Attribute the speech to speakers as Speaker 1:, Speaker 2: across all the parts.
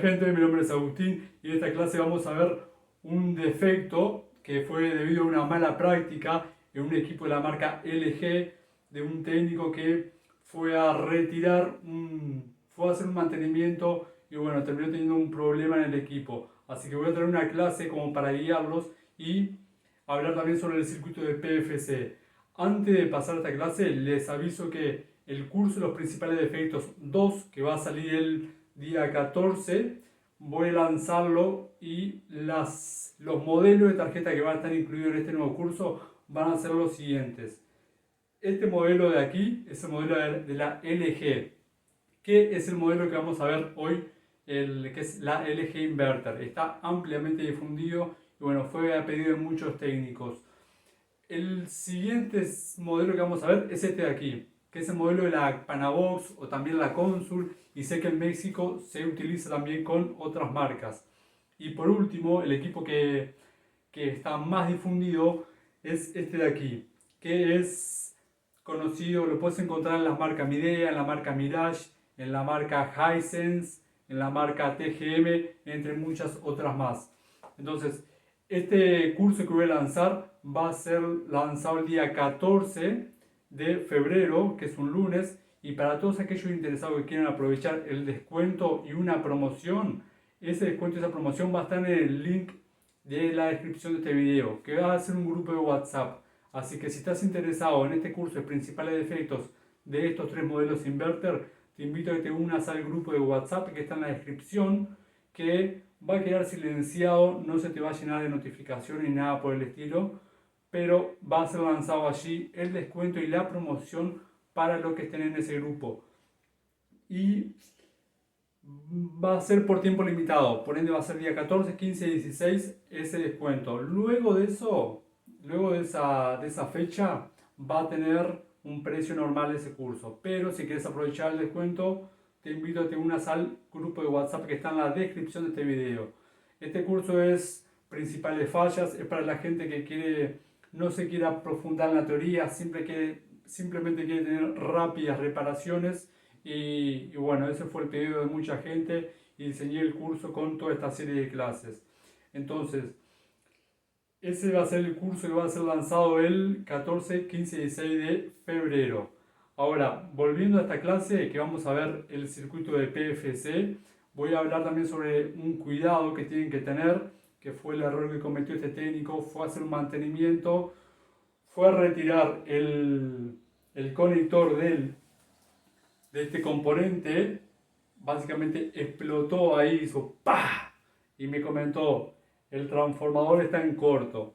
Speaker 1: gente, mi nombre es Agustín y en esta clase vamos a ver un defecto que fue debido a una mala práctica en un equipo de la marca LG de un técnico que fue a fue a hacer un mantenimiento y bueno, terminó teniendo un problema en el equipo. Así que voy a traer una clase como para guiarlos y hablar también sobre el circuito de PFC. Antes de pasar a esta clase, les aviso que el curso de los principales defectos 2, que va a salir el día 14, voy a lanzarlo y los modelos de tarjeta que van a estar incluidos en este nuevo curso van a ser los siguientes. Este modelo de aquí es el modelo de la LG, que es el modelo que vamos a ver hoy, que es la LG Inverter. Está ampliamente difundido y bueno, fue a pedido de muchos técnicos. El siguiente modelo que vamos a ver es este de aquí, que es el modelo de la Panabox o también la Consul, y sé que en México se utiliza también con otras marcas. Y por último, el equipo que está más difundido es este de aquí, que es conocido, lo puedes encontrar en las marcas Midea, en la marca Mirage, en la marca Hisense, en la marca TGM, entre muchas otras más. Entonces, este curso que voy a lanzar va a ser lanzado el día 14 de febrero, que es un lunes, y para todos aquellos interesados que quieran aprovechar el descuento y una promoción, ese descuento y esa promoción va a estar en el link de la descripción de este video, que va a ser un grupo de WhatsApp. Así que si estás interesado en este curso de principales defectos de estos tres modelos inverter, te invito a que te unas al grupo de WhatsApp que está en la descripción, que va a quedar silenciado, no se te va a llenar de notificaciones ni nada por el estilo, pero va a ser lanzado allí el descuento y la promoción para los que estén en ese grupo. Y va a ser por tiempo limitado, por ende va a ser día 14, 15 y 16 ese descuento. Luego de eso, luego de esa fecha, va a tener un precio normal ese curso. Pero si quieres aprovechar el descuento, te invito a que te unas al grupo de WhatsApp que está en la descripción de este video. Este curso es principales fallas, es para la gente que no se quiera profundizar en la teoría, simplemente quiere tener rápidas reparaciones. Y bueno, ese fue el pedido de mucha gente y diseñé el curso con toda esta serie de clases. Entonces, ese va a ser el curso que va a ser lanzado el 14, 15 y 16 de febrero. Ahora, volviendo a esta clase que vamos a ver el circuito de PFC, voy a hablar también sobre un cuidado que tienen que tener, que fue el error que cometió este técnico, fue hacer un mantenimiento, fue a retirar el conector de este componente, básicamente explotó ahí, hizo ¡pah! Y me comentó, el transformador está en corto.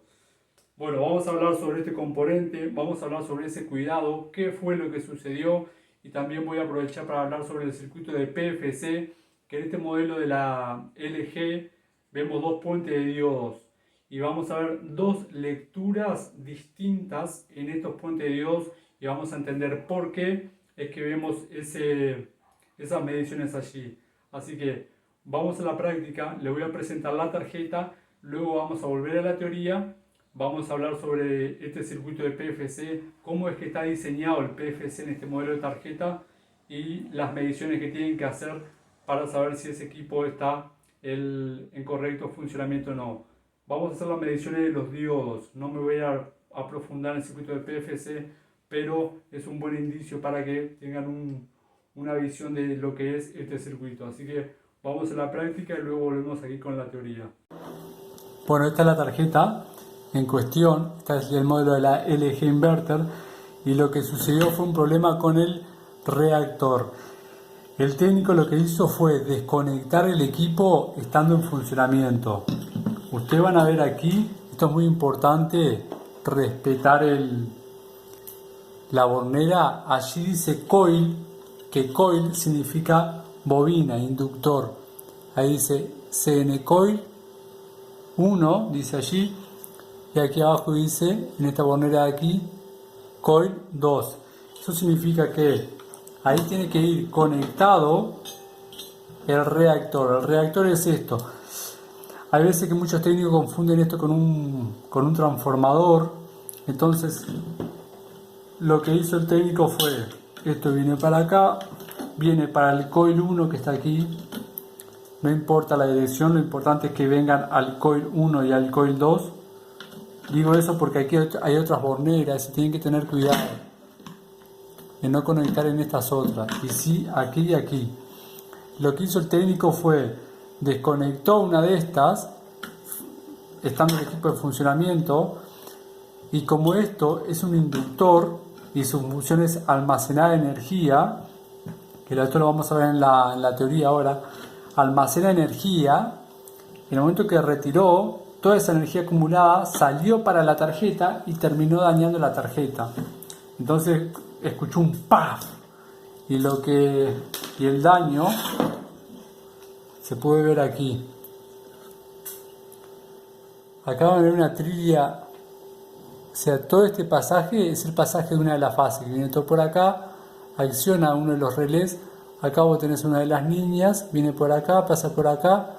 Speaker 1: Bueno, vamos a hablar sobre este componente, vamos a hablar sobre ese cuidado, qué fue lo que sucedió, y también voy a aprovechar para hablar sobre el circuito de PFC, que en este modelo de la LG vemos dos puentes de diodos y vamos a ver dos lecturas distintas en estos puentes de diodos y vamos a entender por qué es que vemos esas mediciones allí. Así que vamos a la práctica, le voy a presentar la tarjeta, luego vamos a volver a la teoría, vamos a hablar sobre este circuito de PFC, cómo es que está diseñado el PFC en este modelo de tarjeta y las mediciones que tienen que hacer para saber si ese equipo está en correcto funcionamiento o no. Vamos a hacer las mediciones de los diodos, no me voy a profundizar en el circuito de PFC, pero es un buen indicio para que tengan una visión de lo que es este circuito. Así que vamos a la práctica y luego volvemos aquí con la teoría.
Speaker 2: Bueno, esta es la tarjeta en cuestión, este es el modelo de la LG Inverter y lo que sucedió fue un problema con el reactor. El técnico lo que hizo fue desconectar el equipo estando en funcionamiento. Ustedes van a ver aquí, esto es muy importante, respetar la bornera. Allí dice coil, que coil significa bobina, inductor. Ahí dice CN coil 1, dice allí, y aquí abajo dice, en esta bornera de aquí, coil 2. Eso significa que ahí tiene que ir conectado el reactor. El reactor es esto. Hay veces que muchos técnicos confunden esto con un transformador. Entonces, lo que hizo el técnico fue, esto viene para acá, viene para el coil 1 que está aquí, no importa la dirección, lo importante es que vengan al coil 1 y al coil 2. Digo eso porque aquí hay otras borneras y tienen que tener cuidado de no conectar en estas otras, y sí aquí y aquí. Lo que hizo el técnico fue desconectó una de estas, estando el equipo en funcionamiento, y como esto es un inductor y su función es almacenar energía, que esto lo vamos a ver en la teoría ahora, almacena energía, en el momento que retiró, toda esa energía acumulada salió para la tarjeta y terminó dañando la tarjeta. Entonces escuchó un ¡paf! Y el daño se puede ver aquí. Acá va a haber una trilla. O sea, todo este pasaje es el pasaje de una de las fases, que viene todo por acá, acciona uno de los relés, acá vos tenés una de las niñas, viene por acá, pasa por acá,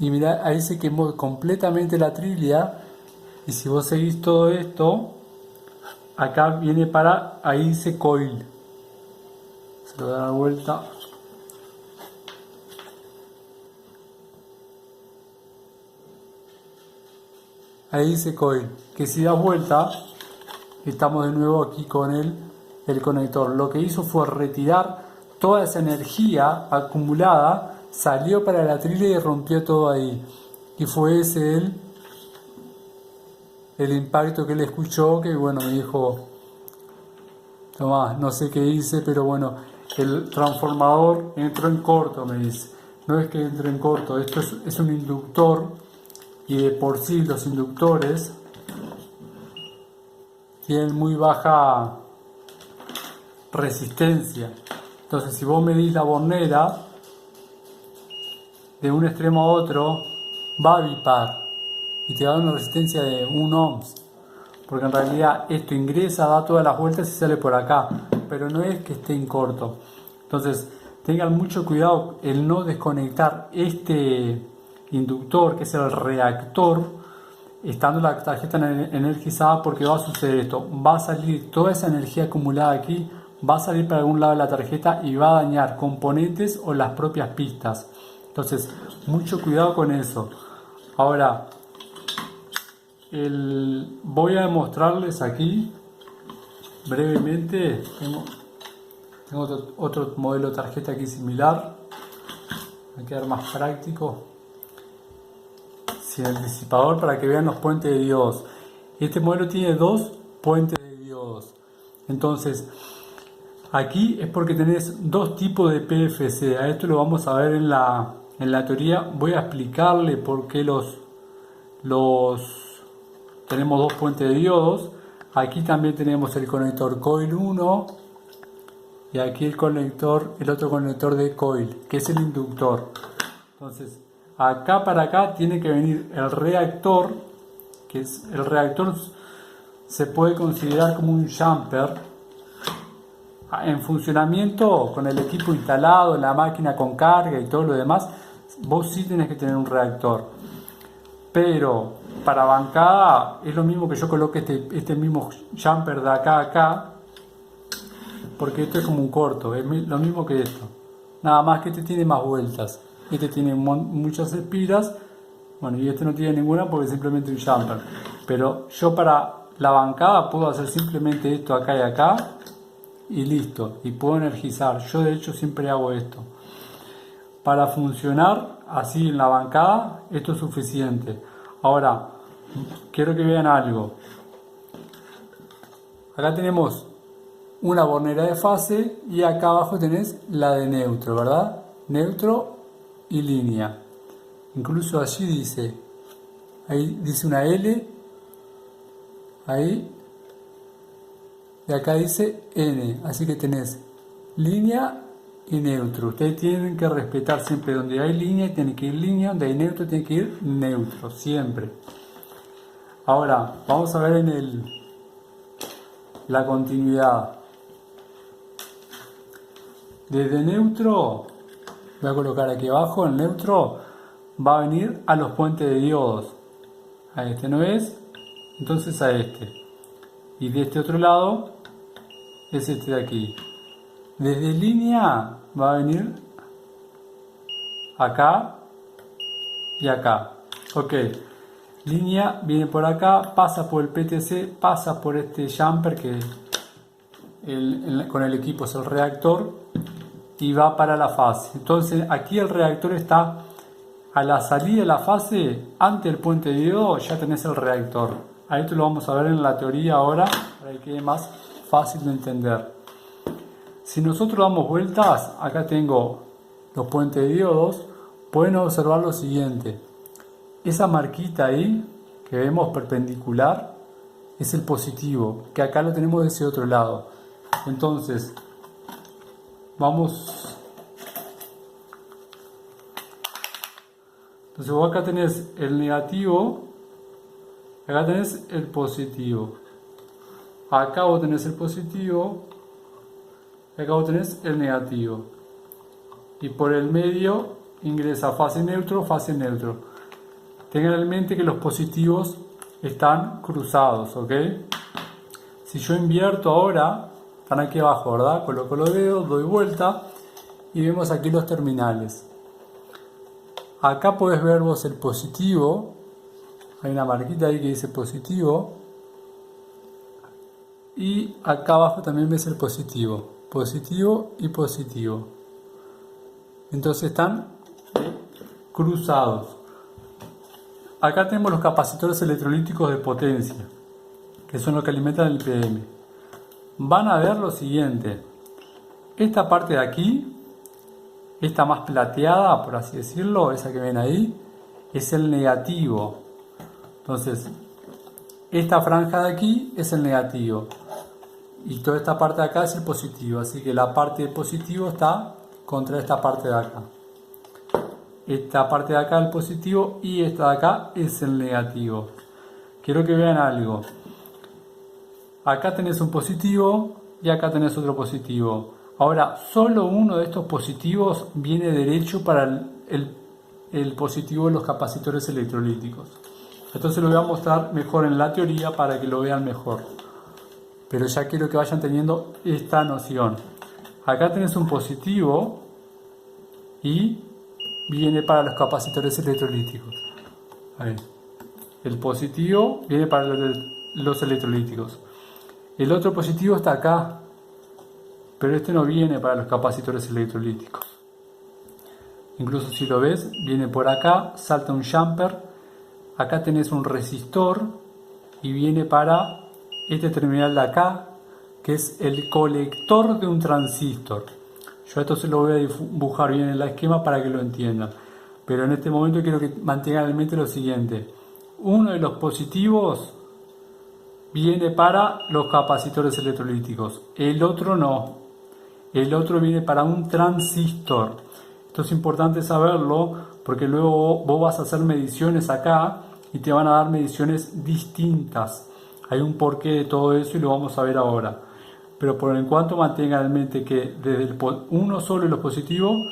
Speaker 2: y mirá, ahí se quemó completamente la trilla, y si vos seguís todo esto, acá viene para, ahí dice coil, se lo da la vuelta. Ahí dice coil, que si das vuelta, estamos de nuevo aquí con el conector. Lo que hizo fue retirar toda esa energía acumulada, salió para la trilla y rompió todo ahí. Y fue ese el impacto que él escuchó, que bueno, me dijo, Tomás, no sé qué hice, pero bueno, el transformador entró en corto, me dice. No es que entre en corto, esto es un inductor. Y de por sí los inductores tienen muy baja resistencia. Entonces si vos medís la bornera de un extremo a otro, va a bipar y te va a dar una resistencia de 1 ohms. Porque en realidad esto ingresa, da todas las vueltas y sale por acá. Pero no es que esté en corto. Entonces tengan mucho cuidado el no desconectar este inductor, que es el reactor, estando la tarjeta energizada, porque va a suceder esto, va a salir toda esa energía acumulada aquí, va a salir para algún lado de la tarjeta y va a dañar componentes o las propias pistas. Entonces mucho cuidado con eso. Ahora voy a demostrarles aquí brevemente. Tengo otro modelo de tarjeta aquí similar, va a quedar más práctico. El disipador, para que vean los puentes de diodos. Este modelo tiene 2 puentes de diodos. Entonces aquí es porque tenés 2 tipos de PFC. A esto lo vamos a ver en la teoría. Voy a explicarle por qué tenemos 2 puentes de diodos. Aquí también tenemos el conector coil 1 y aquí el otro conector de coil, que es el inductor. Entonces acá para acá tiene que venir el reactor, que es el reactor, se puede considerar como un jumper en funcionamiento con el equipo instalado, la máquina con carga y todo lo demás. Vos sí tenés que tener un reactor, pero para bancada es lo mismo que yo coloque este mismo jumper de acá a acá, porque esto es como un corto, es lo mismo que esto, nada más que este tiene más vueltas. Este tiene muchas espiras, bueno, y este no tiene ninguna porque es simplemente un jumper. Pero yo para la bancada puedo hacer simplemente esto acá y acá y listo, y puedo energizar. Yo de hecho siempre hago esto. Para funcionar así en la bancada, esto es suficiente. Ahora, quiero que vean algo. Acá tenemos una bornera de fase y acá abajo tenés la de neutro, ¿verdad? Neutro y línea. Incluso allí dice, ahí dice una L, ahí, y acá dice N, así que tenés línea y neutro. Ustedes tienen que respetar siempre, donde hay línea tiene que ir línea, donde hay neutro tiene que ir neutro, siempre. Ahora vamos a ver en la continuidad. Desde neutro, voy a colocar aquí abajo, el neutro va a venir a los puentes de diodos. A este no es, entonces a este. Y de este otro lado es este de aquí. Desde línea va a venir acá y acá. Ok, línea viene por acá, pasa por el PTC, pasa por este jumper que con el equipo es el reactor y va para la fase. Entonces aquí el reactor está a la salida de la fase, ante el puente de diodo ya tenés el reactor. Ahí esto lo vamos a ver en la teoría ahora para que quede más fácil de entender. Si nosotros damos vueltas, acá tengo los puentes de diodos, pueden observar lo siguiente. Esa marquita ahí que vemos perpendicular es el positivo, que acá lo tenemos de ese otro lado. Entonces, vamos. Entonces vos acá tenés el negativo, acá tenés el positivo. Acá vos tenés el positivo, acá vos tenés el negativo. Y por el medio ingresa fase neutro, fase neutro. Tengan en mente que los positivos están cruzados, ¿ok? Si yo invierto ahora, están aquí abajo, ¿verdad? Coloco los dedos, doy vuelta y vemos aquí los terminales. Acá podés ver vos el positivo, hay una marquita ahí que dice positivo, y acá abajo también ves el positivo, positivo y positivo. Entonces están cruzados. Acá tenemos los capacitores electrolíticos de potencia, que son los que alimentan el PM. Van a ver lo siguiente, esta parte de aquí, esta más plateada, por así decirlo, esa que ven ahí, es el negativo. Entonces, esta franja de aquí es el negativo. Y toda esta parte de acá es el positivo. Así que la parte de positivo está contra esta parte de acá. Esta parte de acá es el positivo y esta de acá es el negativo. Quiero que vean algo. Acá tenés un positivo y acá tenés otro positivo. Ahora, solo uno de estos positivos viene derecho para el positivo de los capacitores electrolíticos. Entonces lo voy a mostrar mejor en la teoría para que lo vean mejor. Pero ya quiero que vayan teniendo esta noción. Acá tenés un positivo y viene para los capacitores electrolíticos. Ahí. El positivo viene para los electrolíticos. El otro positivo está acá, pero este no viene para los capacitores electrolíticos. Incluso si lo ves, viene por acá, salta un jumper, acá tenés un resistor y viene para este terminal de acá, que es el colector de un transistor. Yo esto se lo voy a dibujar bien en el esquema para que lo entiendan. Pero en este momento quiero que mantengan en mente lo siguiente. Uno de los positivos viene para los capacitores electrolíticos, el otro no. El otro viene para un transistor. Esto es importante saberlo porque luego vos vas a hacer mediciones acá y te van a dar mediciones distintas. Hay un porqué de todo eso y lo vamos a ver ahora. Pero por en cuanto mantengan en mente que desde uno solo de los positivos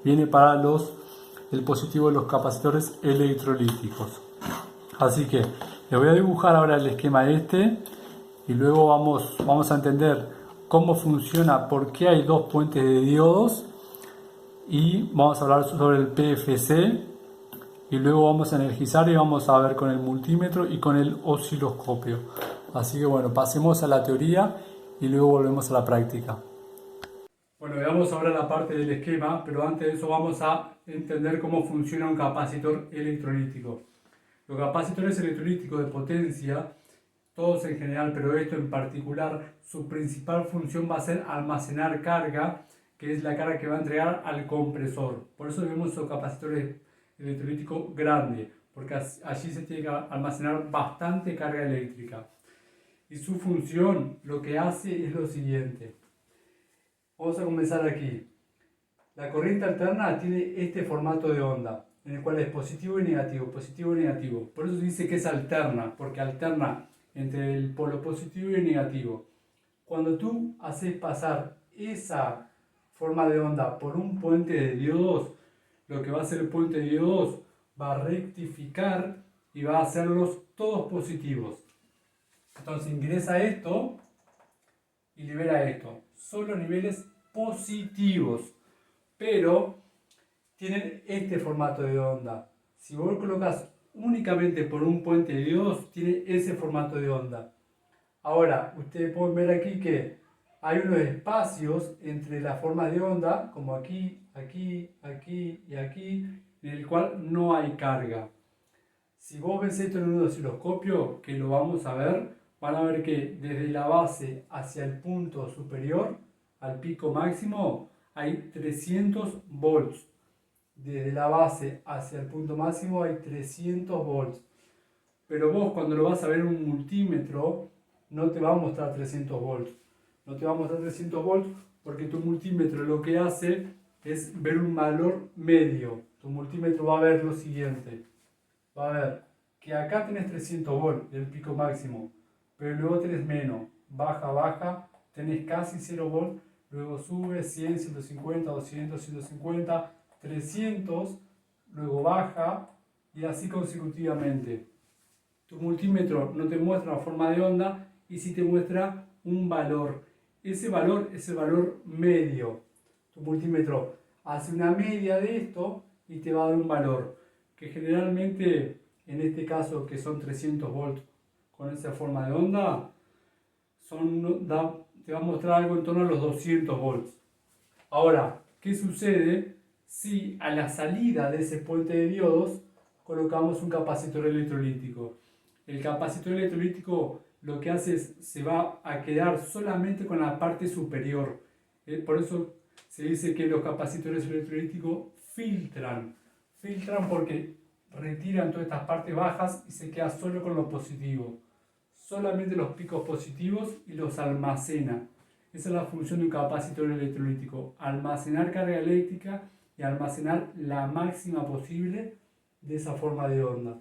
Speaker 2: viene para el positivo de los capacitores electrolíticos. Así que les voy a dibujar ahora el esquema este y luego vamos a entender cómo funciona, por qué hay dos puentes de diodos y vamos a hablar sobre el PFC y luego vamos a energizar y vamos a ver con el multímetro y con el osciloscopio. Así que bueno, pasemos a la teoría y luego volvemos a la práctica. Bueno, veamos ahora la parte del esquema, pero antes de eso vamos a entender cómo funciona un capacitor electrolítico. Los capacitores electrolíticos de potencia, todos en general, pero esto en particular, su principal función va a ser almacenar carga, que es la carga que va a entregar al compresor. Por eso vemos esos capacitores electrolíticos grandes, porque allí se tiene que almacenar bastante carga eléctrica. Y su función lo que hace es lo siguiente. Vamos a comenzar aquí. La corriente alterna tiene este formato de onda, en el cual es positivo y negativo, positivo y negativo. Por eso se dice que es alterna, porque alterna entre el polo positivo y el negativo. Cuando tú haces pasar esa forma de onda por un puente de diodos, lo que va a hacer el puente de diodos va a rectificar y va a hacerlos todos positivos. Entonces ingresa esto y libera esto. Solo niveles positivos. Pero
Speaker 1: tienen este formato de onda. Si vos lo colocas únicamente por un puente de diodos, tiene ese formato de onda. Ahora, ustedes pueden ver aquí que hay unos espacios entre las formas de onda, como aquí, aquí, aquí y aquí, en el cual no hay carga. Si vos ves esto en un osciloscopio, que lo vamos a ver, van a ver que desde la base hacia el punto superior, al pico máximo, hay 300 volts. Desde la base hacia el punto máximo hay 300 volts. Pero vos cuando lo vas a ver en un multímetro, no te va a mostrar 300 volts. No te va a mostrar 300 volts porque tu multímetro lo que hace es ver un valor medio. Tu multímetro va a ver lo siguiente. Va a ver que acá tenés 300 volts del pico máximo, pero luego tenés menos, baja, baja, tenés casi 0 volts, luego sube 100, 150, 200, 150, 300, luego baja y así consecutivamente. Tu multímetro no te muestra una forma de onda y sí te muestra un valor. Ese valor es el valor medio. Tu multímetro hace una media de esto y te va a dar un valor que generalmente, en este caso que son 300 volts con esa forma de onda, te va a mostrar algo en torno a los 200 volts. Ahora, ¿qué sucede si a la salida de ese puente de diodos colocamos un capacitor electrolítico? El capacitor electrolítico lo que hace es se va a quedar solamente con la parte superior. Por eso se dice que los capacitores electrolíticos filtran. Filtran porque retiran todas estas partes bajas y se queda solo con lo positivo. Solamente los picos positivos y los almacena. Esa es la función de un capacitor electrolítico, almacenar carga eléctrica y almacenar la máxima posible de esa forma de onda.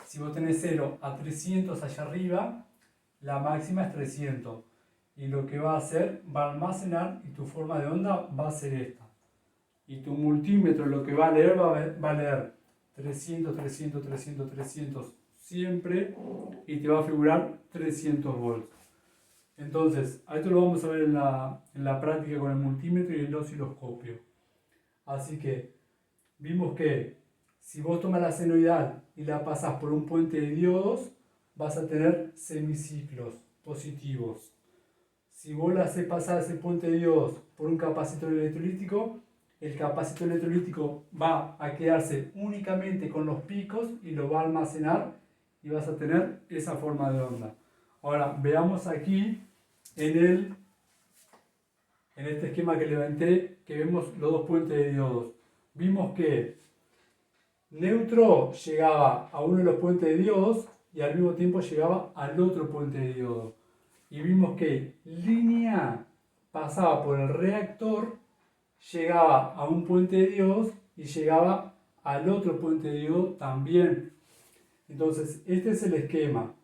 Speaker 1: Si vos tenés 0 a 300 allá arriba, la máxima es 300. Y lo que va a hacer, va a almacenar y tu forma de onda va a ser esta. Y tu multímetro lo que va a leer, va a leer 300, 300, 300, 300 siempre y te va a figurar 300 volts. Entonces, a esto lo vamos a ver en la práctica con el multímetro y el osciloscopio. Así que vimos que si vos tomas la senoidal y la pasás por un puente de diodos, vas a tener semiciclos positivos. Si vos la haces pasar ese puente de diodos por un capacitor electrolítico, el capacitor electrolítico va a quedarse únicamente con los picos y lo va a almacenar y vas a tener esa forma de onda. Ahora, veamos aquí en este esquema que levanté, que vemos los dos puentes de diodos. Vimos que neutro llegaba a uno de los puentes de diodos y al mismo tiempo llegaba al otro puente de diodo. Y vimos que línea pasaba por el reactor, llegaba a un puente de diodos y llegaba al otro puente de diodo también. Entonces, este es el esquema.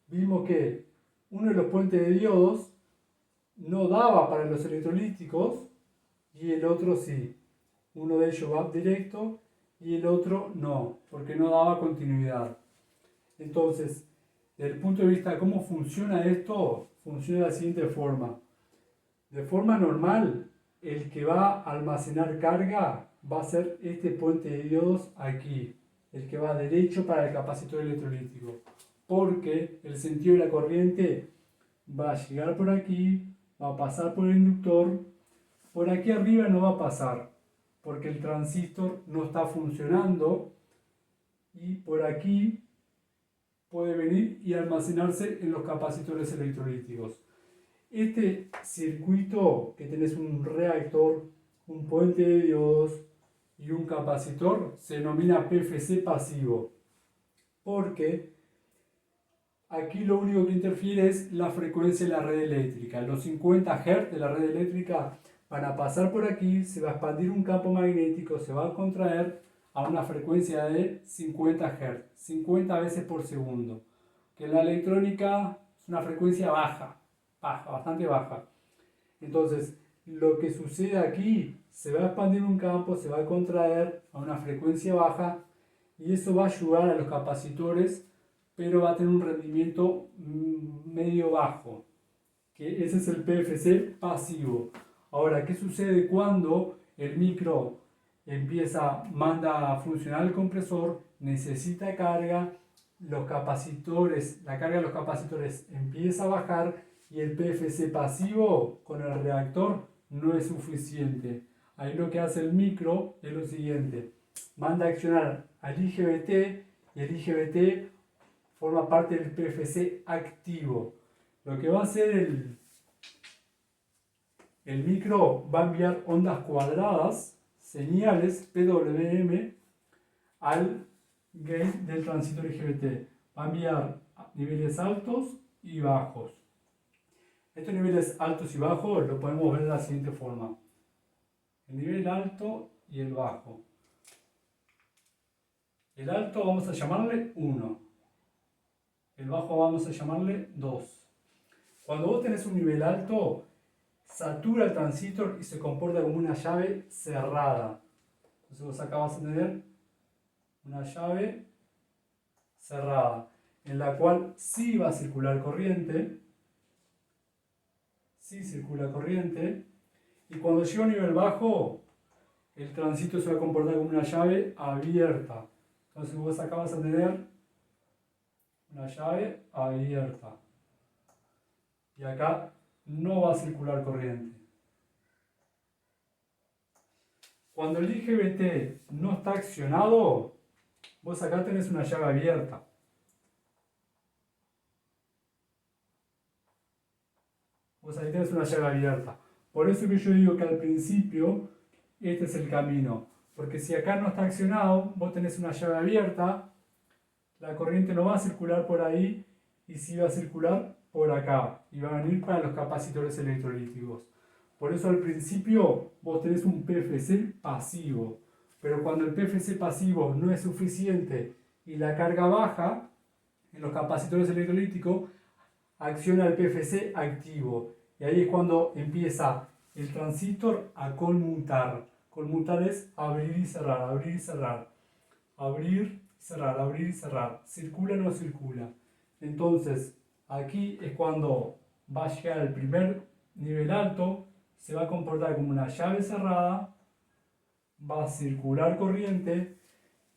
Speaker 1: Vimos que uno de los puentes de diodos no daba para los electrolíticos y el otro sí. Uno de ellos va directo y el otro no, porque no daba continuidad. Entonces, desde el punto de vista de cómo funciona esto, funciona de la siguiente forma. De forma normal, el que va a almacenar carga va a ser este puente de diodos aquí, el que va derecho para el capacitor electrolítico, porque el sentido de la corriente va a llegar por aquí, va a pasar por el inductor, por aquí arriba no va a pasar, porque el transistor no está funcionando, y por aquí puede venir y almacenarse en los capacitores electrolíticos. Este circuito que tenés un reactor, un puente de diodos y un capacitor se denomina PFC pasivo, porque aquí lo único que interfiere es la frecuencia de la red eléctrica. Los 50 Hz de la red eléctrica van a pasar por aquí, se va a expandir un campo magnético, se va a contraer a una frecuencia de 50 Hz, 50 veces por segundo, que en la electrónica es una frecuencia baja, bastante baja. Entonces, lo que sucede aquí, se va a expandir un campo, se va a contraer a una frecuencia baja y eso va a ayudar a los capacitores, pero va a tener un rendimiento medio bajo, que ese es el PFC pasivo. Ahora, ¿qué sucede cuando el micro manda a funcionar el compresor, necesita carga, los capacitores, la carga de los capacitores empieza a bajar y el PFC pasivo con el reactor no es suficiente. Ahí lo que hace el micro es lo siguiente: manda a accionar al IGBT y el IGBT forma parte del PFC activo. Lo que va a hacer el micro va a enviar ondas cuadradas, señales PWM, al gate del transistor IGBT. Va a enviar niveles altos y bajos. Estos niveles altos y bajos lo podemos ver de la siguiente forma: el nivel alto y el bajo. El alto vamos a llamarle 1. El bajo vamos a llamarle 2. Cuando vos tenés un nivel alto, satura el transistor y se comporta como una llave cerrada. Entonces vos acá vas a tener una llave cerrada, en la cual sí va a circular corriente. Sí circula corriente. Y cuando llega a un nivel bajo, el transistor se va a comportar como una llave abierta. Entonces vos acá vas a tener una llave abierta. Y acá no va a circular corriente. Cuando el IGBT no está accionado, vos acá tenés una llave abierta. Vos ahí tenés una llave abierta. Por eso que yo digo que al principio este es el camino. Porque si acá no está accionado, vos tenés una llave abierta, la corriente no va a circular por ahí y sí va a circular por acá. Y va a venir para los capacitores electrolíticos. Por eso al principio vos tenés un PFC pasivo. Pero cuando el PFC pasivo no es suficiente y la carga baja en los capacitores electrolíticos, acciona el PFC activo. Y ahí es cuando empieza el transistor a conmutar. Conmutar es abrir y cerrar, abrir y cerrar. Abrir, cerrar, abrir y cerrar. ¿Circula o no circula? Entonces, aquí es cuando va a llegar el primer nivel alto, se va a comportar como una llave cerrada, va a circular corriente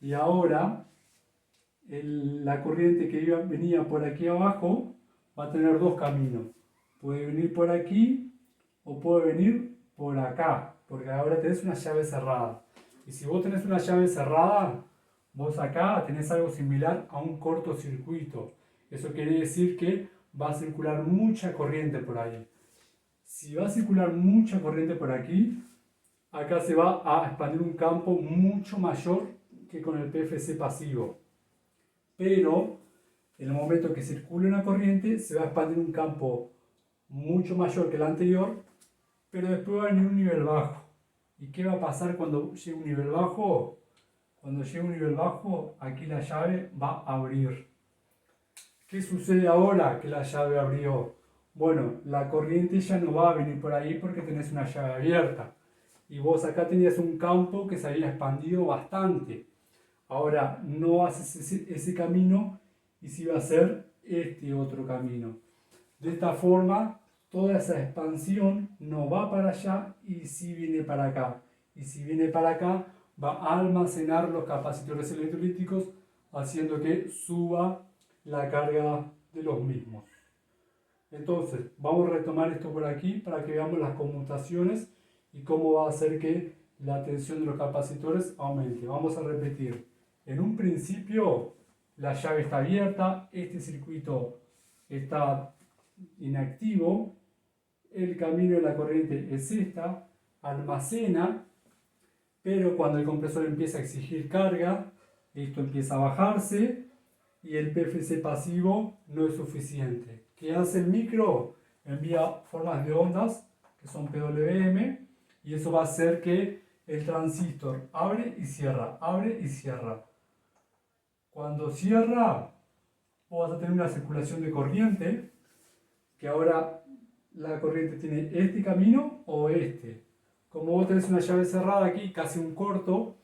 Speaker 1: y ahora la corriente que venía por aquí abajo va a tener dos caminos. Puede venir por aquí o puede venir por acá, porque ahora tenés una llave cerrada. Y si vos tenés una llave cerrada, vos acá tenés algo similar a un cortocircuito. Eso quiere decir que va a circular mucha corriente por ahí. Si va a circular mucha corriente por aquí, acá se va a expandir un campo mucho mayor que con el PFC pasivo. Pero en el momento que circule una corriente, se va a expandir un campo mucho mayor que el anterior, pero después va a venir un nivel bajo. ¿Y qué va a pasar cuando llegue un nivel bajo? Cuando llegue un nivel bajo, aquí la llave va a abrir. ¿Qué sucede ahora que la llave abrió? Bueno, la corriente ya no va a venir por ahí porque tenés una llave abierta. Y vos acá tenías un campo que se había expandido bastante. Ahora no haces ese camino y sí va a ser este otro camino. De esta forma, toda esa expansión no va para allá y sí viene para acá. Y si viene para acá, va a almacenar los capacitores electrolíticos, haciendo que suba la carga de los mismos. Entonces, vamos a retomar esto por aquí para que veamos las conmutaciones y cómo va a hacer que la tensión de los capacitores aumente. Vamos a repetir. En un principio, la llave está abierta, este circuito está inactivo, el camino de la corriente es esta, almacena, pero cuando el compresor empieza a exigir carga, esto empieza a bajarse y el PFC pasivo no es suficiente. ¿Qué hace el micro? Envía formas de ondas que son PWM y eso va a hacer que el transistor abre y cierra, abre y cierra. Cuando cierra, vos vas a tener una circulación de corriente, que ahora la corriente tiene este camino o este. Como vos tenés una llave cerrada aquí, casi un corto,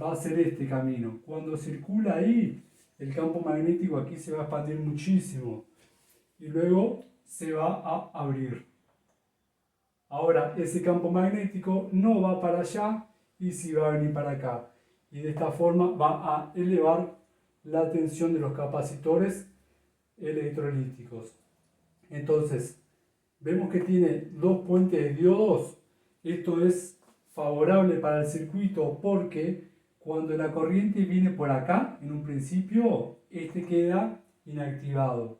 Speaker 1: va a ser este camino. Cuando circula ahí, el campo magnético aquí se va a expandir muchísimo y luego se va a abrir. Ahora ese campo magnético no va para allá y si va a venir para acá. Y de esta forma va a elevar la tensión de los capacitores electrolíticos. Entonces, vemos que tiene dos puentes de diodos. Esto es favorable para el circuito porque cuando la corriente viene por acá, en un principio, este queda inactivado.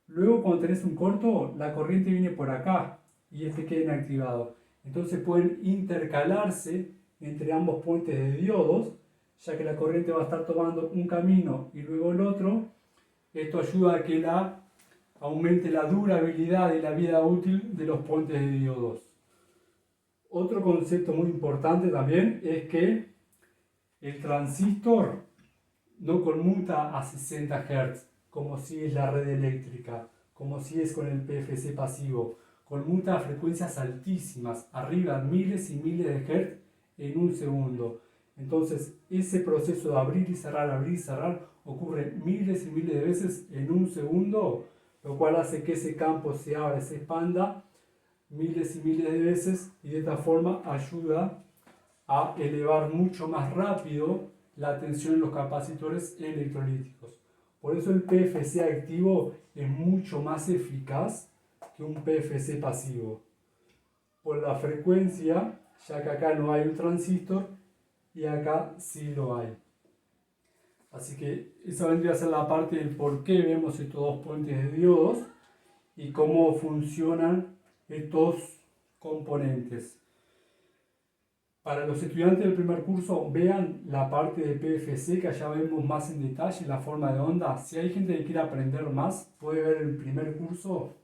Speaker 1: Luego, cuando tenés un corto, la corriente viene por acá y este queda inactivado. Entonces pueden intercalarse entre ambos puentes de diodos, ya que la corriente va a estar tomando un camino y luego el otro. Esto ayuda a que aumente la durabilidad y la vida útil de los puentes de diodos. Otro concepto muy importante también es que el transistor no conmuta a 60 Hz, como si es la red eléctrica, como si es con el PFC pasivo. Conmuta a frecuencias altísimas, arriba miles y miles de Hz en un segundo. Entonces, ese proceso de abrir y cerrar, ocurre miles y miles de veces en un segundo, lo cual hace que ese campo se abra, se expanda miles y miles de veces y de esta forma ayuda a elevar mucho más rápido la tensión en los capacitores electrolíticos. Por eso el PFC activo es mucho más eficaz que un PFC pasivo. Por la frecuencia, ya que acá no hay un transistor y acá sí lo hay. Así que esa vendría a ser la parte del por qué vemos estos dos puentes de diodos y cómo funcionan estos componentes. Para los estudiantes del primer curso, vean la parte de PFC que allá vemos más en detalle, la forma de onda. Si hay gente que quiere aprender más, puede ver el primer curso.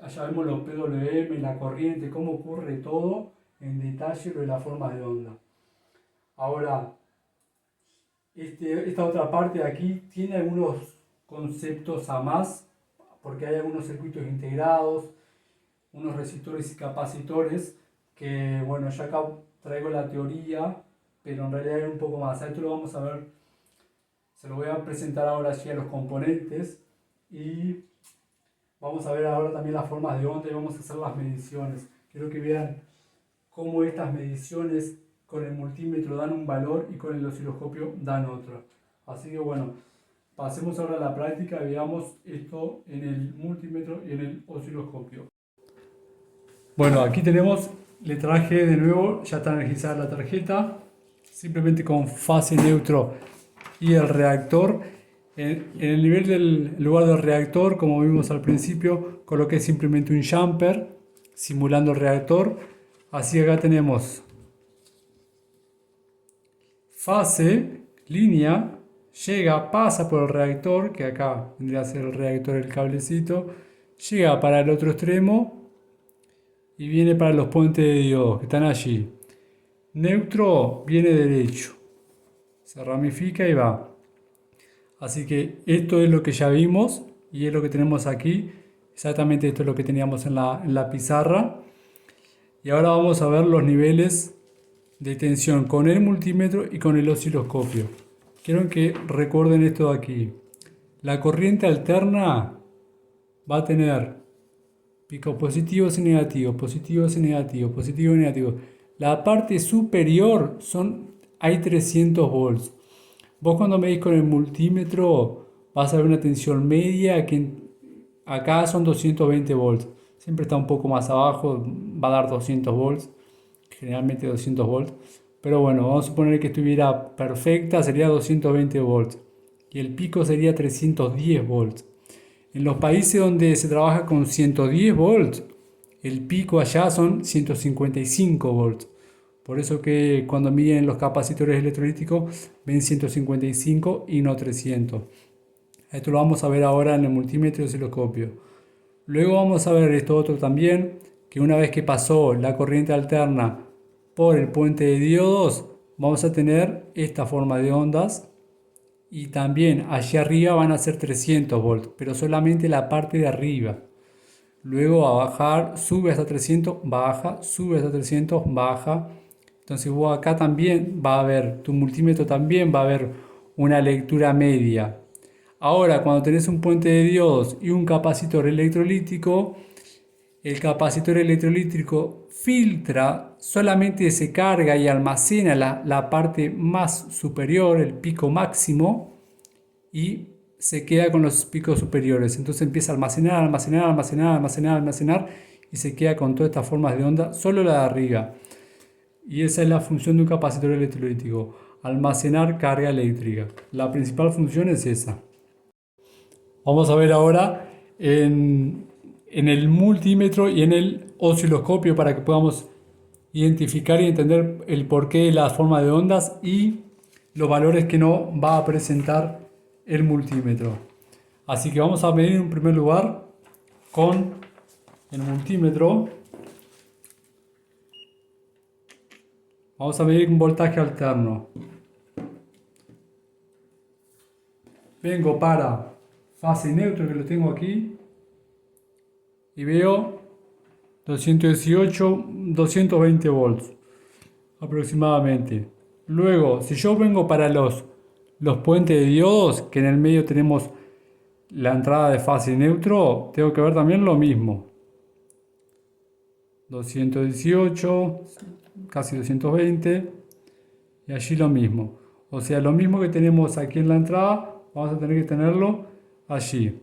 Speaker 1: Allá vemos los PWM, la corriente, cómo ocurre todo en detalle lo de la forma de onda. Ahora, esta otra parte de aquí tiene algunos conceptos a más, porque hay algunos circuitos integrados, unos resistores y capacitores, que bueno, ya acá traigo la teoría, pero en realidad hay un poco más. Esto lo vamos a ver, se lo voy a presentar ahora allí a los componentes y vamos a ver ahora también las formas de onda y vamos a hacer las mediciones. Quiero que vean cómo estas mediciones con el multímetro dan un valor y con el osciloscopio dan otro. Así que bueno, pasemos ahora a la práctica y veamos esto en el multímetro y en el osciloscopio. Bueno, aquí tenemos, le traje de nuevo, ya está energizada la tarjeta, simplemente con fase neutro y el reactor. En el nivel del lugar del reactor, como vimos al principio, coloqué simplemente un jumper simulando el reactor. Así que acá tenemos fase, línea, llega, pasa por el reactor, que acá vendría a ser el reactor, el cablecito, llega para el otro extremo y viene para los puentes de diodos que están allí. Neutro viene derecho, se ramifica y va. Así que esto es lo que ya vimos y es lo que tenemos aquí. Exactamente esto es lo que teníamos en la pizarra. Y ahora vamos a ver los niveles de tensión con el multímetro y con el osciloscopio. Quiero que recuerden esto de aquí. La corriente alterna va a tener picos positivos y negativos, positivos y negativos, positivos y negativos. La parte superior hay 300 volts. Vos cuando medís con el multímetro vas a ver una tensión media que acá son 220 volts. Siempre está un poco más abajo, va a dar 200 volts, generalmente 200 volts. Pero bueno, vamos a suponer que estuviera perfecta, sería 220 volts. Y el pico sería 310 volts. En los países donde se trabaja con 110 volts, el pico allá son 155 volts. Por eso que cuando miden los capacitores electrolíticos ven 155 y no 300. Esto lo vamos a ver ahora en el multímetro y osciloscopio. Luego vamos a ver esto otro también, que una vez que pasó la corriente alterna por el puente de diodos, vamos a tener esta forma de ondas. Y también allá arriba van a ser 300 volts, pero solamente la parte de arriba. Luego va a bajar, sube hasta 300, baja, sube hasta 300, baja. Entonces vos acá también va a haber, tu multímetro también va a haber una lectura media. Ahora, cuando tenés un puente de diodos y un capacitor electrolítico,
Speaker 2: el capacitor electrolítico filtra, solamente se carga y almacena la parte más superior, el pico máximo, y se queda con los picos superiores. Entonces empieza a almacenar, almacenar, almacenar, almacenar, almacenar, y se queda con todas estas formas de onda, solo la de arriba. Y esa es la función de un capacitor electrolítico, almacenar carga eléctrica. La principal función es esa. Vamos a ver ahora en el multímetro y en el osciloscopio para que podamos identificar y entender el porqué de la forma de ondas y los valores que no va a presentar el multímetro. Así que vamos a medir en primer lugar con el multímetro. Vamos a medir un voltaje alterno. Vengo para fase neutro, que lo tengo aquí, y veo 218, 220 volts aproximadamente. Luego, si yo vengo para los puentes de diodos, que en el medio tenemos la entrada de fase neutro, tengo que ver también lo mismo. 218, casi 220, y allí lo mismo. O sea, lo mismo que tenemos aquí en la entrada, vamos a tener que tenerlo allí.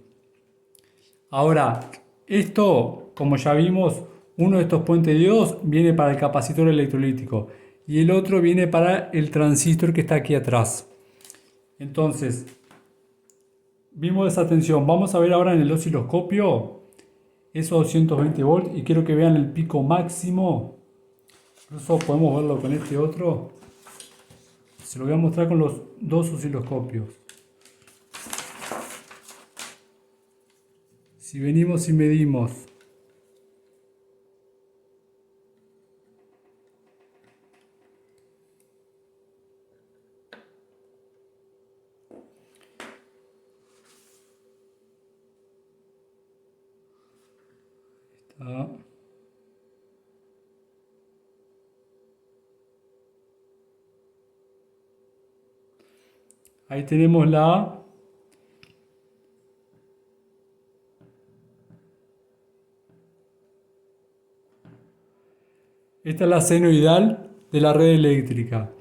Speaker 2: Ahora, esto, como ya vimos, uno de estos puentes de diodos viene para el capacitor electrolítico y el otro viene para el transistor que está aquí atrás. Entonces, vimos esa tensión. Vamos a ver ahora en el osciloscopio esos 220 volts y quiero que vean el pico máximo. Incluso podemos verlo con este otro. Se lo voy a mostrar con los dos osciloscopios. Si venimos y medimos ahí tenemos la esta es la senoidal de la red eléctrica.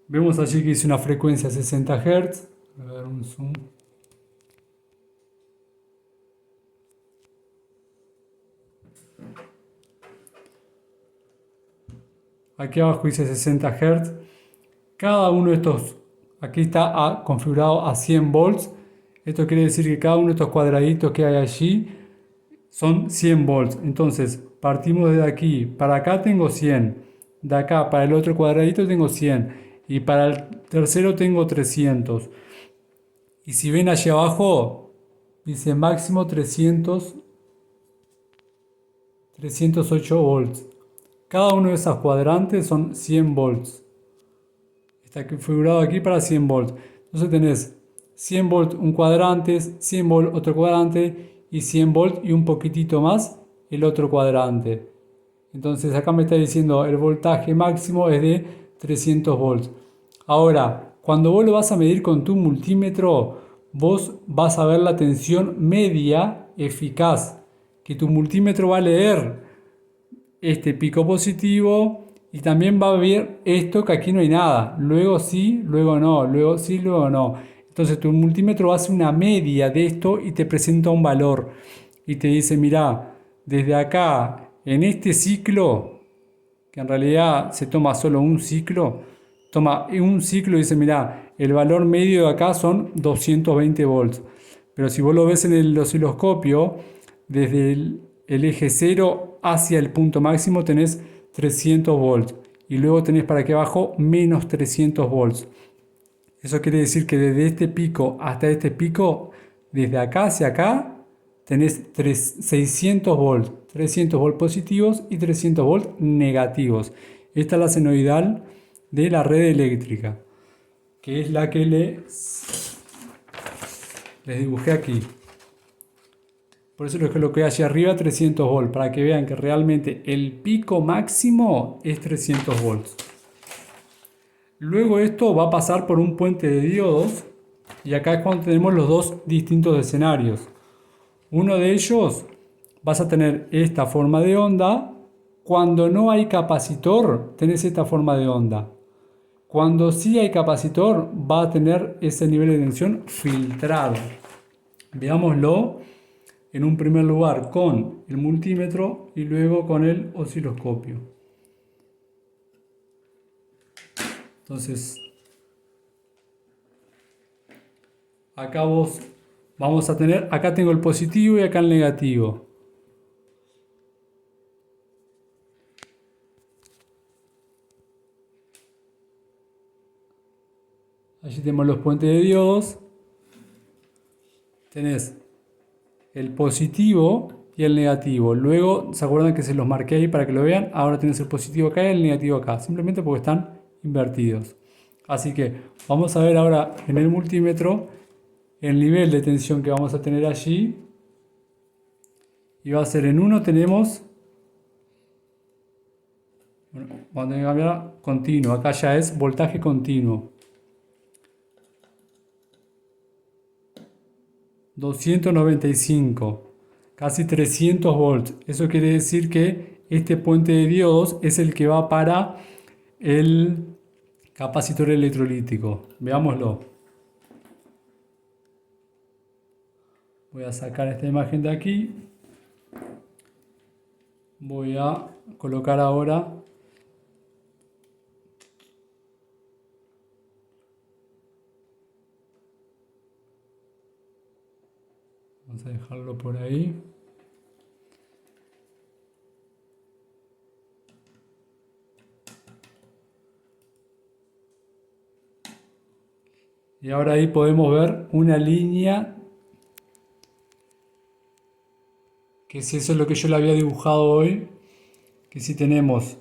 Speaker 2: Vemos allí que hice una frecuencia 60 Hz. Voy a dar un zoom. Aquí abajo hice 60 Hz. Cada uno de estos, aquí está configurado a 100 volts. Esto quiere decir que cada uno de estos cuadraditos que hay allí son 100 volts. Entonces, partimos desde aquí. Para acá tengo 100. De acá para el otro cuadradito tengo 100. Y para el tercero tengo 300. Y si ven allí abajo, dice máximo 308 volts. Cada uno de esos cuadrantes son 100 volts. Está configurado aquí para 100 volts. Entonces tenés 100 volts un cuadrante, 100 volts otro cuadrante y 100 volts y un poquitito más el otro cuadrante. Entonces acá me está diciendo el voltaje máximo es de 300 volts. Ahora, cuando vos lo vas a medir con tu multímetro, vos vas a ver la tensión media eficaz, que tu multímetro va a leer este pico positivo y también va a ver esto que aquí no hay nada. Luego sí, luego no, luego sí, luego no. Entonces tu multímetro hace una media de esto y te presenta un valor. Y te dice, mira, desde acá, en este ciclo, que en realidad se toma solo un ciclo, toma un ciclo y dice, mira, el valor medio de acá son 220 volts. Pero si vos lo ves en el osciloscopio, desde el eje 0 hacia el punto máximo tenés 300 volts. Y luego tenés para aquí abajo menos 300 volts. Eso quiere decir que desde este pico hasta este pico, desde acá hacia acá, tenés 600 volts. 300 volts positivos y 300 volts negativos. Esta es la senoidal de la red eléctrica, que es la que les dibujé aquí. Por eso lo coloqué allí arriba 300 volts, para que vean que realmente el pico máximo es 300 volts. Luego esto va a pasar por un puente de diodos y acá es cuando tenemos los dos distintos escenarios. Uno de ellos vas a tener esta forma de onda. Cuando no hay capacitor, tenés esta forma de onda. Cuando sí hay capacitor, va a tener ese nivel de tensión filtrado. Veámoslo en un primer lugar con el multímetro y luego con el osciloscopio. Entonces, acá vamos a tener, acá tengo el positivo y acá el negativo. Allí tenemos los puentes de diodos. Tenés el positivo y el negativo. Luego, ¿se acuerdan que se los marqué ahí para que lo vean? Ahora tenés el positivo acá y el negativo acá. Simplemente porque están invertidos. Así que vamos a ver ahora en el multímetro el nivel de tensión que vamos a tener allí. Y va a ser en uno tenemos... Bueno, vamos a cambiar continuo. Acá ya es voltaje continuo. 295, casi 300 volts. Eso quiere decir que este puente de diodos es el que va para el capacitor electrolítico. Veámoslo. Voy a sacar esta imagen de aquí. Voy a colocar ahora vamos a dejarlo por ahí. Y ahora ahí podemos ver una línea, que si eso es lo que yo le había dibujado hoy, que si tenemos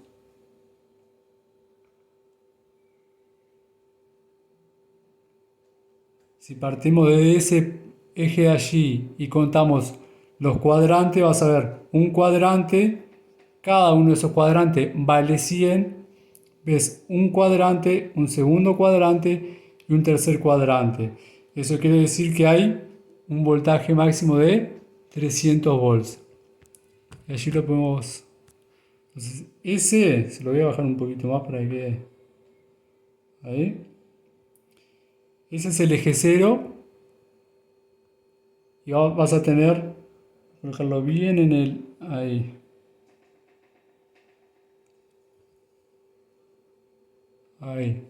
Speaker 2: si partimos de ese eje de allí y contamos los cuadrantes, vas a ver un cuadrante, cada uno de esos cuadrantes vale 100, ves un cuadrante, un segundo cuadrante y un tercer cuadrante. Eso quiere decir que hay un voltaje máximo de 300 volts. Y allí lo podemos... Entonces, ese, se lo voy a bajar un poquito más para que... Ahí. Ese es el eje 0. Y vas a tener... Voy a dejarlo bien en el... Ahí. Ahí.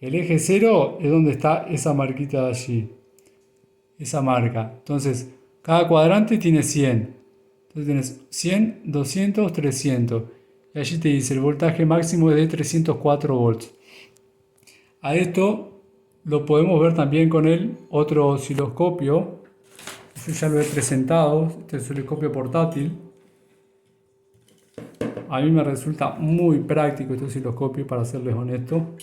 Speaker 2: El eje 0 es donde está esa marquita de allí. Esa marca. Entonces, cada cuadrante tiene 100. Entonces tienes 100, 200, 300. Y allí te dice el voltaje máximo es de 304 volts. A esto lo podemos ver también con el otro osciloscopio. Yo ya lo he presentado, este osciloscopio portátil. A mí me resulta muy práctico este osciloscopio, para serles honesto.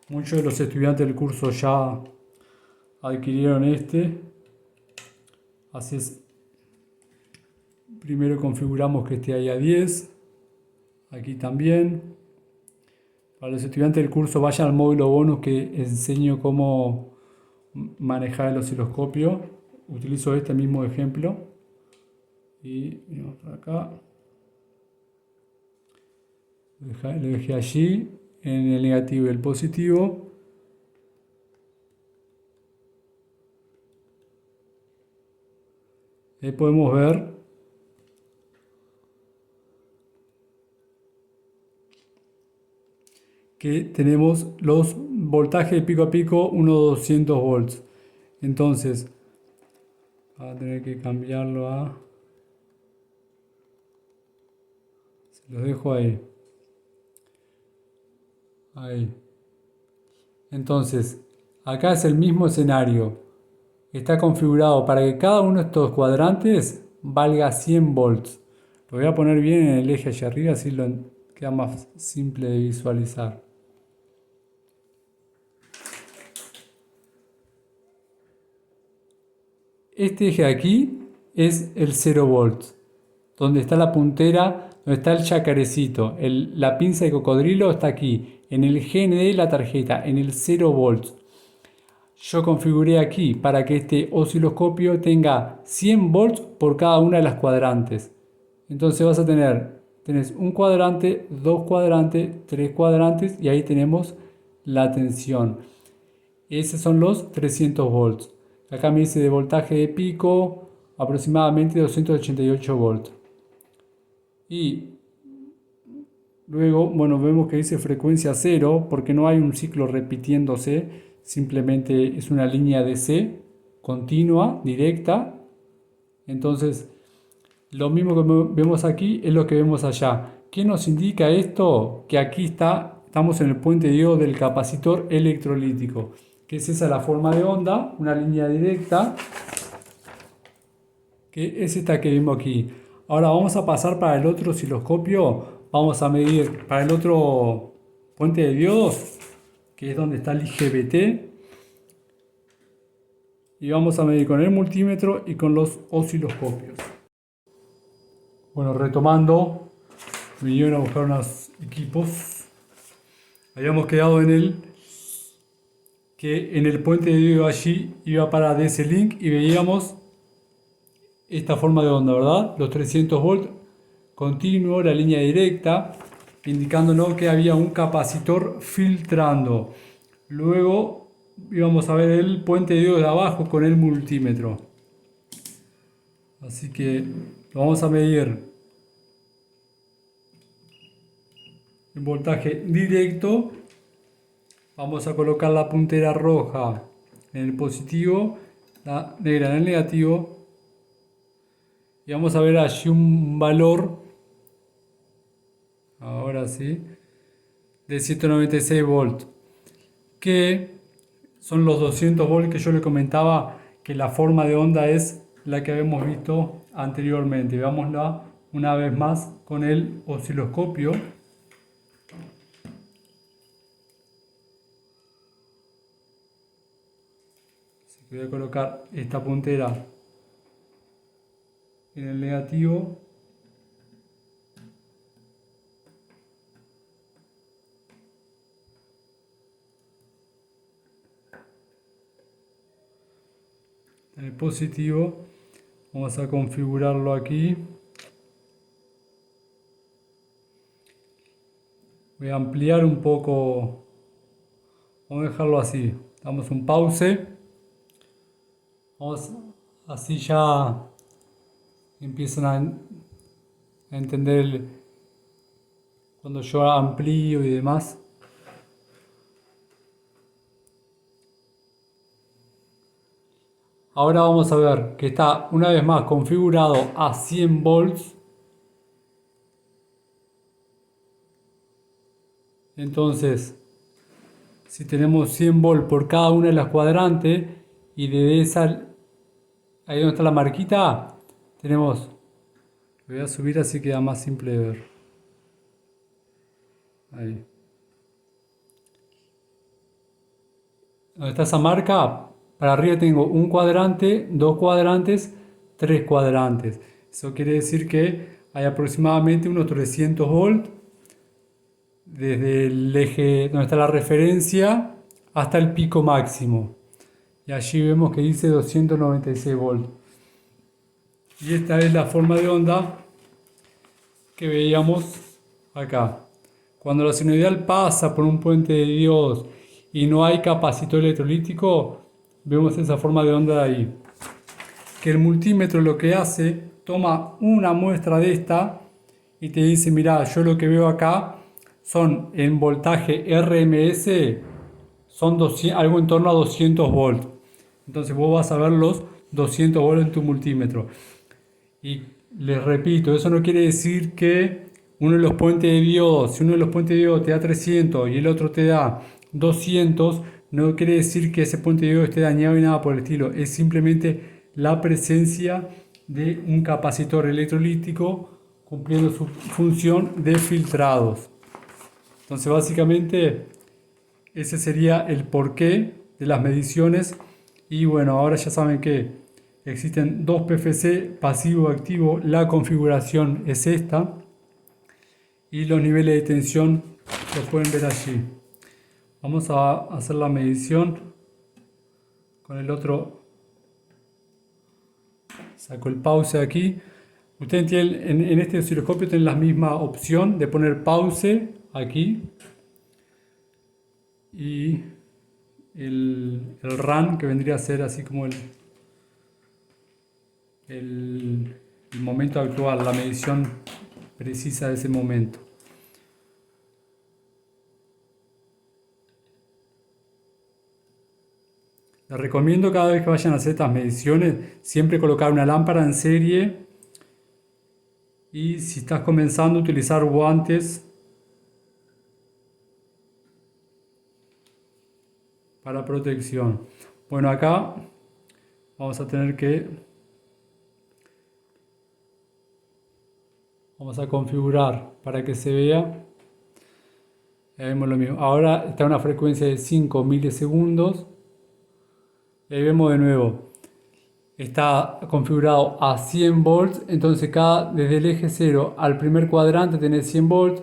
Speaker 2: Muchos de los estudiantes del curso ya adquirieron este. Así es. Primero configuramos que esté ahí a 10. Aquí también. Para los estudiantes del curso, vayan al módulo bonus que enseño cómo manejar el osciloscopio. Utilizo este mismo ejemplo. Y vamos por acá. Lo dejé allí, en el negativo y el positivo. Ahí podemos ver que tenemos los voltajes de pico a pico, unos 200 volts. Entonces, va a tener que cambiarlo a... Se los dejo ahí. Ahí. Entonces, acá es el mismo escenario. Está configurado para que cada uno de estos cuadrantes valga 100 volts. Lo voy a poner bien en el eje allá arriba, así queda más simple de visualizar. Este eje de aquí es el 0 volts, donde está la puntera, donde está el chacarecito. La pinza de cocodrilo está aquí. en el GND de la tarjeta, en el 0 volts. Yo configuré aquí para que este osciloscopio tenga 100 volts por cada una de las cuadrantes. Entonces vas a tenés un cuadrante, dos cuadrantes, tres cuadrantes y ahí tenemos la tensión. Esos son los 300 volts. Acá me dice de voltaje de pico aproximadamente 288 volts. Y luego, bueno, vemos que dice frecuencia cero porque no hay un ciclo repitiéndose. Simplemente es una línea DC continua, directa. Entonces, lo mismo que vemos aquí es lo que vemos allá. ¿Qué nos indica esto? Que aquí estamos en el puente de diodo del capacitor electrolítico. Que es esa la forma de onda, una línea directa. Que es esta que vemos aquí. Ahora vamos a pasar para el otro osciloscopio. Vamos a medir para el otro puente de diodos, que es donde está el IGBT, y vamos a medir con el multímetro y con los osciloscopios. Bueno, retomando, me vinieron a buscar unos equipos. Habíamos quedado que en el puente de diodo allí iba para DC-Link y veíamos esta forma de onda, ¿verdad? Los 300 volts continuo, la línea directa, indicándonos que había un capacitor filtrando. Luego íbamos a ver el puente de diodo de abajo con el multímetro. Así que lo vamos a medir en voltaje directo. Vamos a colocar la puntera roja en el positivo, la negra en el negativo. Y vamos a ver allí un valor, ahora sí, de 196 volts, que son los 200 volts que yo le comentaba que la forma de onda es la que habíamos visto anteriormente. Veámosla una vez más con el osciloscopio. Así que voy a colocar esta puntera en el negativo. En el positivo vamos a configurarlo aquí. Voy a ampliar un poco. Vamos a dejarlo así. Damos un pause. Así ya empiezan a entender cuando yo amplío y demás. Ahora vamos a ver que está una vez más configurado a 100 volts. Entonces, si tenemos 100 volts por cada una de las cuadrantes y de esa, ahí donde está la marquita, tenemos, lo voy a subir así queda más simple de ver. Ahí. Donde está esa marca, para arriba tengo un cuadrante, dos cuadrantes, tres cuadrantes. Eso quiere decir que hay aproximadamente unos 300 volts desde el eje donde está la referencia hasta el pico máximo. Y allí vemos que dice 296 volts. Y esta es la forma de onda que veíamos acá. Cuando la sinoidal pasa por un puente de diodos y no hay capacitor electrolítico, vemos esa forma de onda de ahí. Que el multímetro lo que hace, toma una muestra de esta y te dice, mirá, yo lo que veo acá son en voltaje RMS, son algo en torno a 200 volts. Entonces vos vas a ver los 200 volts en tu multímetro. Y les repito, eso no quiere decir que uno de los puentes de diodos, si uno de los puentes de diodos te da 300 y el otro te da 200, no quiere decir que ese puente de diodo esté dañado y nada por el estilo. Es simplemente la presencia de un capacitor electrolítico cumpliendo su función de filtrados. Entonces básicamente ese sería el porqué de las mediciones. Y bueno, ahora ya saben que existen dos PFC pasivo-activo. La configuración es esta. Y los niveles de tensión los pueden ver allí.
Speaker 1: Vamos a hacer la medición con el otro. Saco el pause aquí. Ustedes tienen, en este osciloscopio tienen la misma opción de poner pause aquí y el run, que vendría a ser así como el momento actual, la medición precisa de ese momento. Les recomiendo cada vez que vayan a hacer estas mediciones, siempre colocar una lámpara en serie y si estás comenzando a utilizar guantes para protección. Bueno, acá vamos a tener que... Vamos a configurar para que se vea. Ahí vemos lo mismo. Ahora está a una frecuencia de 5 milisegundos. Y ahí vemos de nuevo. Está configurado a 100 volts. Entonces desde el eje 0 al primer cuadrante tenés 100 volts,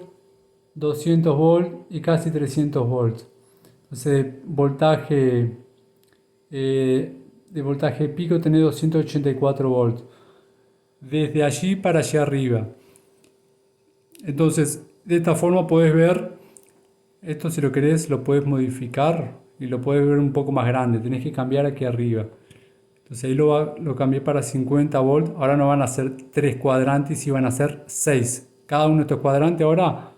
Speaker 1: 200 volts y casi 300 volts. Entonces de voltaje pico tenés 284 volts. Desde allí para allá arriba. Entonces, de esta forma puedes ver, esto si lo querés lo puedes modificar y lo puedes ver un poco más grande, tenés que cambiar aquí arriba. Entonces ahí lo cambié para 50 volts, ahora no van a ser 3 cuadrantes y van a ser 6. Cada uno de estos cuadrantes ahora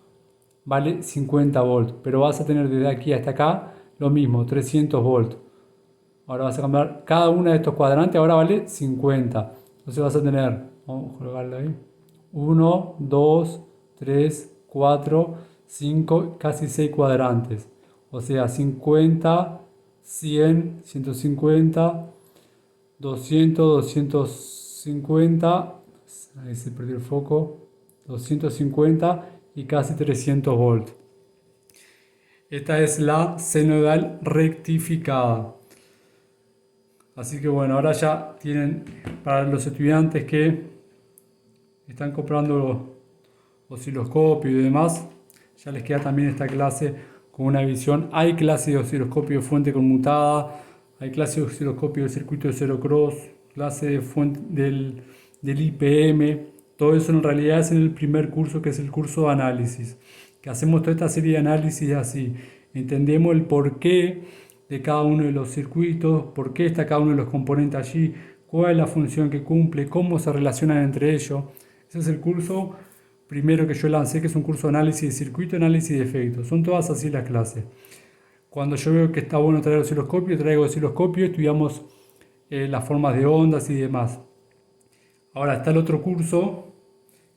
Speaker 1: vale 50 volts, pero vas a tener desde aquí hasta acá lo mismo, 300 volts. Ahora vas a cambiar, cada uno de estos cuadrantes ahora vale 50. Entonces vas a tener, vamos a colocarlo ahí, 1, 2, 3, 4, 5, casi 6 cuadrantes. O sea, 50, 100, 150, 200, 250, ahí se perdió el foco, 250 y casi 300 volts. Esta es la senoidal rectificada. Así que bueno, ahora ya tienen, para los estudiantes que están comprando osciloscopio y demás, ya les queda también esta clase con una visión. Hay clase de osciloscopio de fuente conmutada, hay clase de osciloscopio de circuito de cero cross, clase de fuente del IPM. Todo eso en realidad es en el primer curso, que es el curso de análisis, que hacemos toda esta serie de análisis así. Entendemos el porqué de cada uno de los circuitos, por qué está cada uno de los componentes allí, cuál es la función que cumple, cómo se relacionan entre ellos. Ese es el curso primero que yo lancé, que es un curso de análisis de circuito, análisis de efectos. Son todas así las clases. Cuando yo veo que está bueno traer osciloscopio, traigo osciloscopio, estudiamos las formas de ondas y demás. Ahora está el otro curso,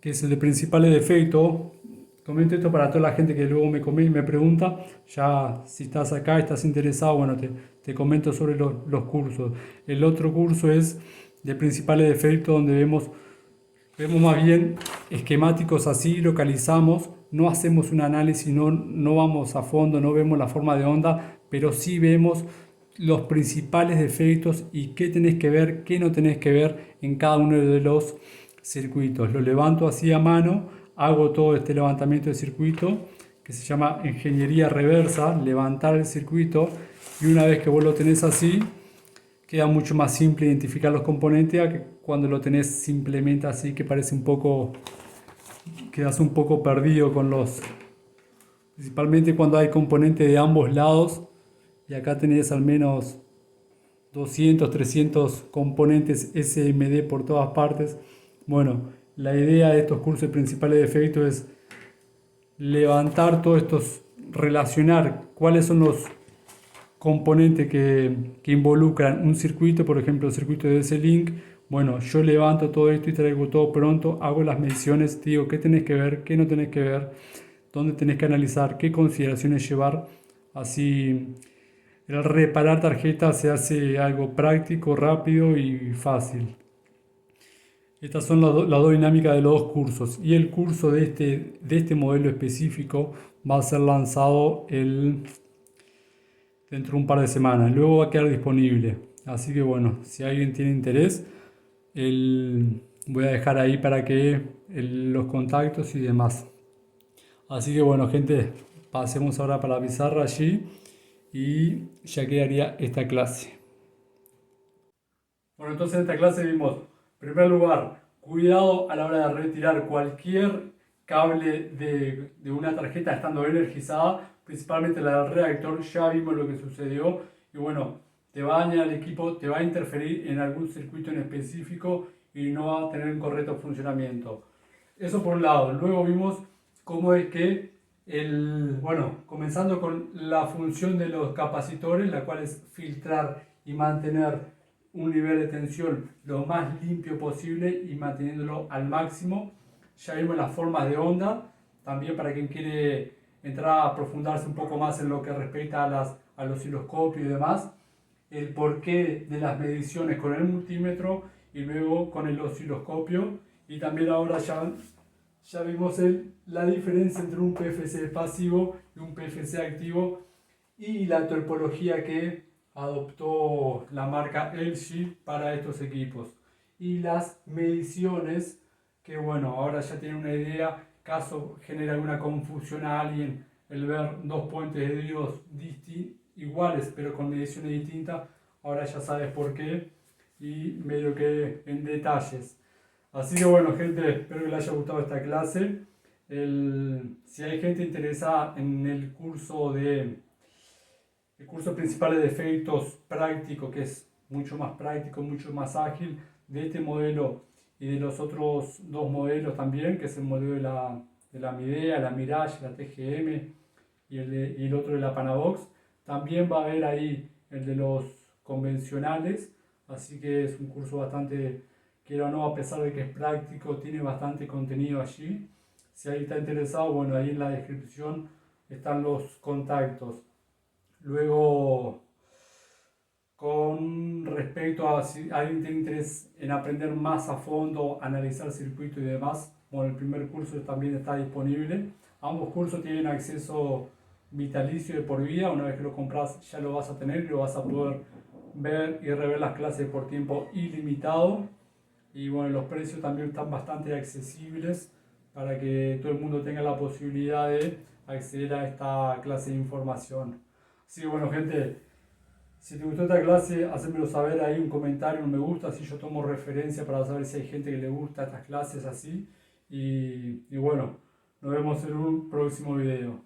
Speaker 1: que es el de principales de efectos. Comento esto para toda la gente que luego me pregunta, ya si estás acá, estás interesado, bueno, te comento sobre los cursos. El otro curso es de principales de efectos, donde vemos más bien esquemáticos así, localizamos, no hacemos un análisis, no vamos a fondo, no vemos la forma de onda, pero sí vemos los principales defectos y qué tenés que ver, qué no tenés que ver en cada uno de los circuitos. Lo levanto así a mano, hago todo este levantamiento de circuito, que se llama ingeniería reversa, levantar el circuito, y una vez que vos lo tenés así, queda mucho más simple identificar los componentes a que cuando lo tenés simplemente así, que parece quedas un poco perdido con principalmente cuando hay componentes de ambos lados, y acá tenés al menos 200, 300 componentes SMD por todas partes. Bueno, la idea de estos cursos principales de efectos es levantar todos estos, relacionar cuáles son los componentes que involucran un circuito, por ejemplo el circuito de DC-Link. Bueno, yo levanto todo esto y traigo todo pronto, hago las mediciones, te digo qué tenés que ver, qué no tenés que ver, dónde tenés que analizar, qué consideraciones llevar. Así el reparar tarjetas se hace algo práctico, rápido y fácil. Estas son las dos dinámicas de los dos cursos, y el curso de este modelo específico va a ser lanzado dentro de un par de semanas. Luego va a quedar disponible. Así que bueno, si alguien tiene interés, voy a dejar ahí para que los contactos y demás. Así que bueno, gente, pasemos ahora para la pizarra allí y ya quedaría esta clase. Bueno, entonces en esta clase vimos, en primer lugar, cuidado a la hora de retirar cualquier cable de una tarjeta estando energizada, principalmente la del reactor. Ya vimos lo que sucedió y bueno, te va a dañar el equipo, te va a interferir en algún circuito en específico y no va a tener un correcto funcionamiento. Eso por un lado. Luego vimos cómo es que comenzando con la función de los capacitores, la cual es filtrar y mantener un nivel de tensión lo más limpio posible y manteniéndolo al máximo. Ya vimos las formas de onda, también para quien quiere entrar a profundarse un poco más en lo que respecta al osciloscopio y demás, el porqué de las mediciones con el multímetro y luego con el osciloscopio. Y también ahora ya vimos la diferencia entre un PFC pasivo y un PFC activo y la topología que adoptó la marca LG para estos equipos. Y las mediciones que bueno, ahora ya tienen una idea, caso genera alguna confusión a alguien el ver dos puentes de Dios iguales pero con mediciones distintas, ahora ya sabes por qué y medio que en detalles. Así que bueno gente, espero que les haya gustado esta clase. Si hay gente interesada en el curso principal de efectos práctico, que es mucho más práctico, mucho más ágil, de este modelo y de los otros dos modelos también, que es el modelo de la Midea, la Mirage, la TGM y el otro de la Panavox. También va a haber ahí el de los convencionales, así que es un curso bastante, quiero o no, a pesar de que es práctico, tiene bastante contenido allí. Si alguien está interesado, bueno, ahí en la descripción están los contactos. Luego, con respecto a si alguien tiene interés en aprender más a fondo, analizar circuito y demás, bueno, el primer curso también está disponible. Ambos cursos tienen acceso vitalicio de por vida. Una vez que lo compras ya lo vas a tener y lo vas a poder ver y rever las clases por tiempo ilimitado. Y bueno, los precios también están bastante accesibles para que todo el mundo tenga la posibilidad de acceder a esta clase de información. Así que bueno gente, si te gustó esta clase, hacémelo saber ahí, un comentario, un me gusta, así yo tomo referencia para saber si hay gente que le gusta estas clases así. Y bueno, nos vemos en un próximo video.